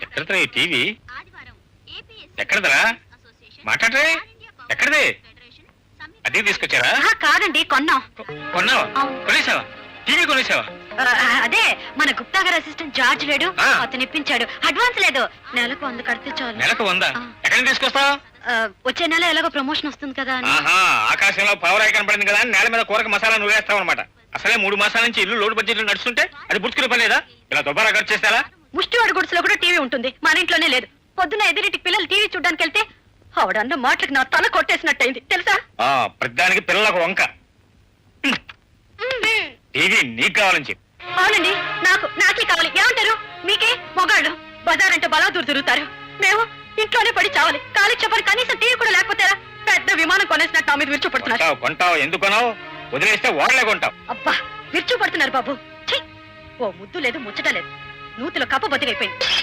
ఎక్కడరా ఈ టీవీ? ఎక్కడదరా? మాట్లాడరే? ఎక్కడది? అదే తీసుకొచ్చారా? కాదండి, కొన్నాం. కొన్నావా? కొనేసావా? టీవీ కొనేసావా? అదే మన గుప్తా గారి అసిస్టెంట్ జార్జ్ లేడు, అతను ఇప్పించాడు. అడ్వాన్స్ లేదు, నెలకు 100 కడితే చాలు. నెలకు 100? ఎక్కడ తీసుకొస్తావు? వచ్చే నెల ఎలాగో ప్రమోషన్ వస్తుంది కదా అని. ఆకాశంలో పవర్ ఐకాన్ పడింది కదా, నేల మీద కూరకు మసాలా నువ్వేస్తావు అనమాట. అసలే 3 మాసాల నుంచి ఇల్లు లోటు బడ్జెట్ నడుస్తుంటే అది పుచ్చుకునే పని లేదా? ఇలా దుబారా ఖర్చు చేస్తారా? ముష్టివాడి గుడిసెలో కూడా టీవీ ఉంటుంది, మన ఇంట్లోనే లేదు. పొద్దున ఎదురింటికి పిల్లలు టీవీ చూడడానికి వెళ్తే ఆవిడన్న మాటలకు నా తల కొట్టేసినట్టయింది తెలుసా? ప్రతిదానికి పిల్లలకు వంక. టీవీ నీకు కావాలని చెప్పి. అవునండి, నాకే కావాలి. ఏమంటారు? మీకే మొగాళ్ళు బజార్ అంటే బలాదూరు తిరుగుతారు, మేము ఇంట్లోనే పడి చావాలి. కాలేజ్ చెప్పని కనీసం టీవీ కూడా లేకపోతారా? పెద్ద విమానం కొనేసినట్టు నా మీద విరుచుపడుతున్నారు. కొంటావు? ఎందుకు కొనావు? వదిలేస్తే ఓడలే కొంటావు. అబ్బా, విరుచుపడుతున్నారు బాబు. ఓ ముద్దు లేదు, ముచ్చట లేదు, నూతిలో కప్ప బతికైపోయింది.